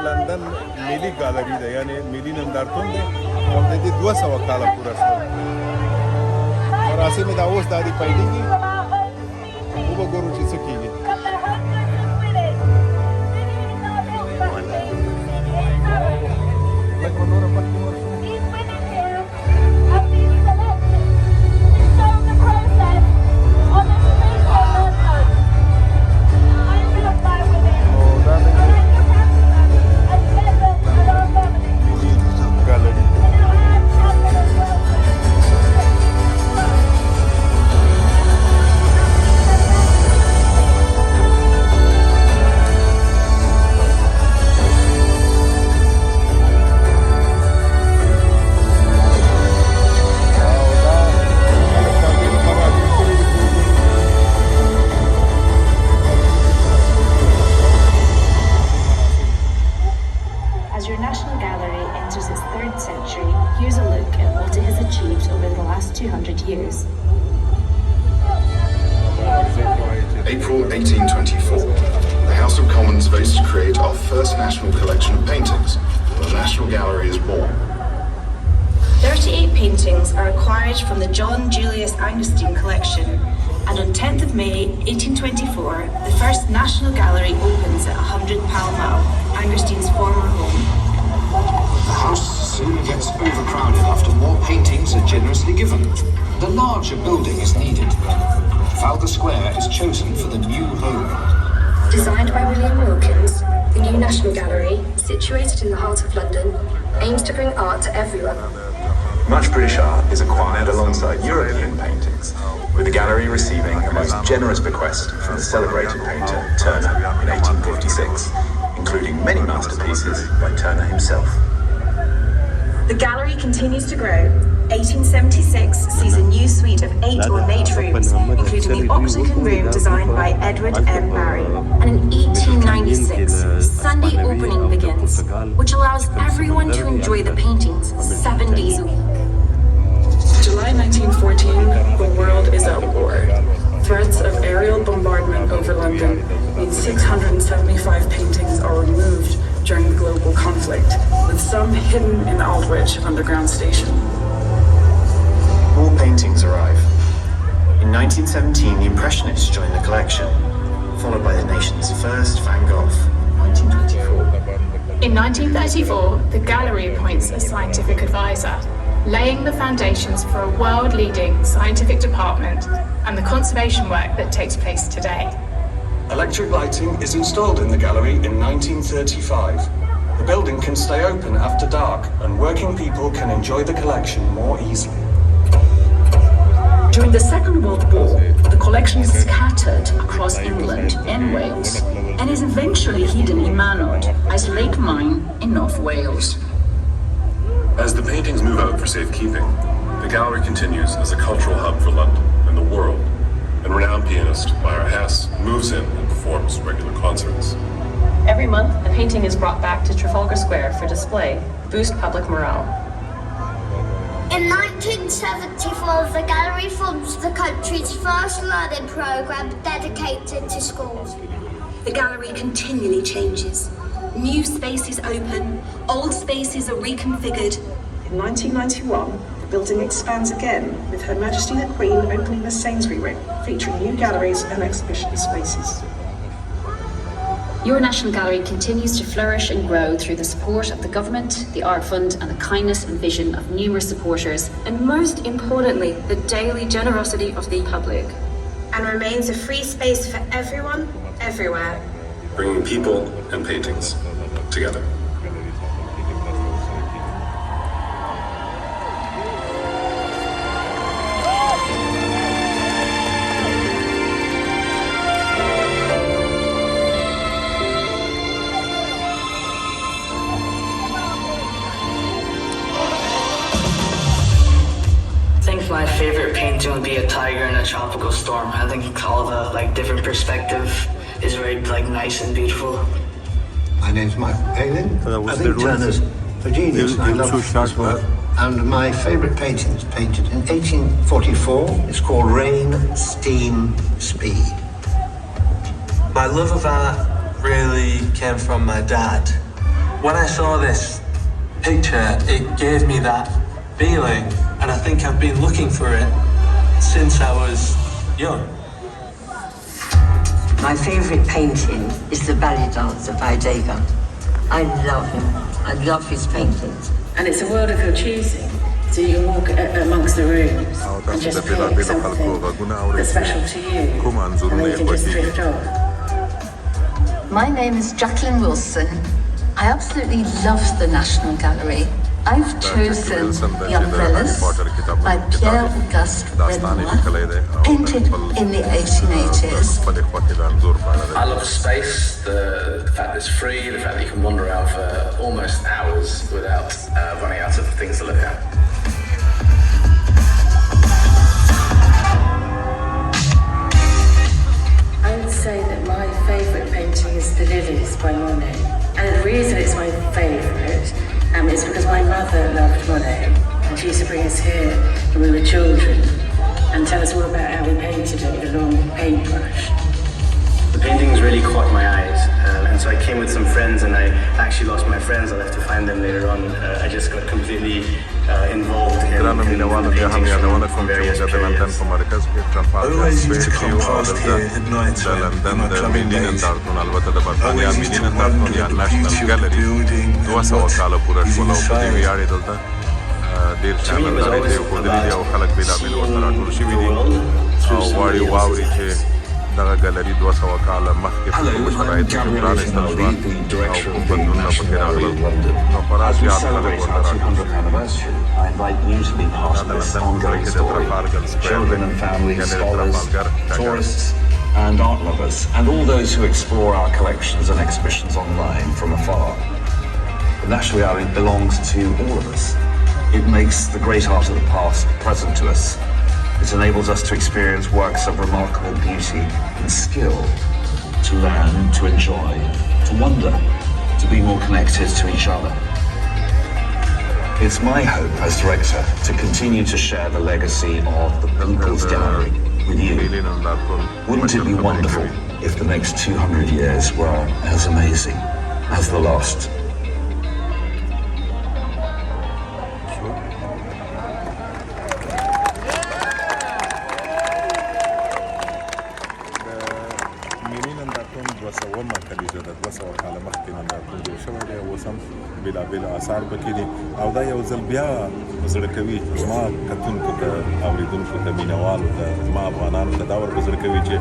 لندن ملي ګالري ده، یعنی ملي نندارتون دی او د دې 200 کاله پوره شول. مراسم دا اوس د دې پیلېږي، وګورو چې څه کېږي. April 1824, the House of Commons votes to create our first national collection of paintings. The National Gallery is born. 38 paintings are acquired from the John Julius Angerstein collection, and on 10th of May 1824, the first National Gallery opens at 100 Pall Mall, Angerstein's former home. The house soon gets overcrowded after more paintings are generously given. The larger building is needed. Trafalgar Square is chosen for the new home. Designed by William Wilkins, the new National Gallery, situated in the heart of London, aims to bring art to everyone. Much British art is acquired alongside European paintings, with the gallery receiving a most generous bequest from the celebrated painter Turner in 1856, including many masterpieces by Turner himself. The gallery continues to grow. 1876 sees a new suite of 8 ornate rooms, including the Octagon Room designed by Edward M. Barry. And in 1896, Sunday opening begins, which allows everyone to enjoy the paintings 7 days a week. July 1914, the world is at war. Threats of aerial bombardment over London mean 675 paintings are removed during the global conflict, with some hidden in Aldwych underground station. More paintings arrive. In 1917, the Impressionists join the collection, followed by the nation's first Van Gogh, 1924. In 1934, the gallery appoints a scientific advisor, laying the foundations for a world-leading scientific department and the conservation work that takes place today. Electric lighting is installed in the gallery in 1935. The building can stay open after dark, and working people can enjoy the collection more easily. During the Second World War, the collection is scattered across England and Wales, and is eventually hidden in Manod as Lake Mine in North Wales. As the paintings move out for safekeeping, the gallery continues as a cultural hub for London and the world, and renowned pianist Myra Hess moves in and performs regular concerts. Every month, a painting is brought back to Trafalgar Square for display to boost public morale. In 1974, the gallery forms the country's first learning programme dedicated to schools. The gallery continually changes. New spaces open, old spaces are reconfigured. In 1991, the building expands again, with Her Majesty the Queen opening the Sainsbury Wing, featuring new galleries and exhibition spaces. Your National Gallery continues to flourish and grow through the support of the government, the Art Fund, and the kindness and vision of numerous supporters, And most importantly, the daily generosity of the public. And remains a free space for everyone, everywhere. Bringing people and paintings together. My favorite painting would be a tiger in a tropical storm. I think all the different perspective is very nice and beautiful. My name's Michael Palin. I think Turner's a genius. I love his work. And my favourite painting is painted in 1844. It's called Rain, Steam, Speed. My love of art really came from my dad. when I saw this picture, it gave me that feeling, and I think I've been looking for it since I was young. My favourite painting is The Ballet Dancer by Degas. I love him. I love his paintings. And it's a world of your choosing. So you can walk amongst the rooms and just pick something that's special to you, and then you can just drift off. My name is Jacqueline Wilson. I absolutely love the National Gallery. I've chosen The Umbrellas by Pierre-Auguste Renoir, painted in the 1880s. I love space, the fact that it's free, the fact that you can wander around for almost hours without running out of things to look at. I would say that my favourite painting is The Lilies by Monet. And the reason it's my favourite is because my mother loved Monet, and she used to bring us here when we were children and tell us all about how we painted it with a long paintbrush. The paintings really caught my eyes, and so I came with some friends, and I actually lost my friends. I'll have to find them later on. I just got completely involved in painting from various periods. I always used to come past here at night on my clubbing days. Always used to wonder at the beauty of the building and what is inside. To me, it was always about seeing the world through somebody else's eyes. دغه ګالري 200 کاله مخکې په شرایطو کې پرانستل شوه او بدلونونه پکې راغلل نو خورا زیات خلک ورته راټول شوي دا د لندن په ځای کې د ترافالګر سکویر دی یعنې د ترافالګر ډګر and art lovers, and all those who explore our collections and exhibitions online from afar. The National Gallery belongs to all of us. It makes the great art of the past present to us. It enables us to experience works of remarkable beauty and skill, to learn, to enjoy, to wonder, to be more connected to each other. It's my hope as director to continue to share the legacy of the People's Gallery with you. Wouldn't it be wonderful if the next 200 years were as amazing as the last? بېلابېل آثار پکې دي او دا یو ځل بیا زړه کوي زما کتونکو ته اورېدونکو ته مینوالو ته زما افغانانو ته دا ور په زړه کوي چې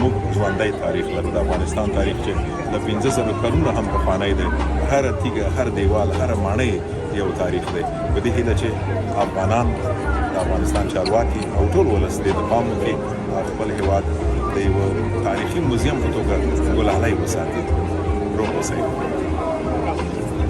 موږ ژوندی تاریخ لرو د افغانستان تاریخ چې له 1500 کلونو هم پخوانی دی هره تیږه هر دیوال هره ماڼۍ یو تاریخ دی په دې هیله چې افغانان د افغانستان چارواکي او ټول ولس دې د پام وکړي خپل هېواد د یوه تاریخي موزیم په توګه ګلالۍ وساتي روغ اوسئ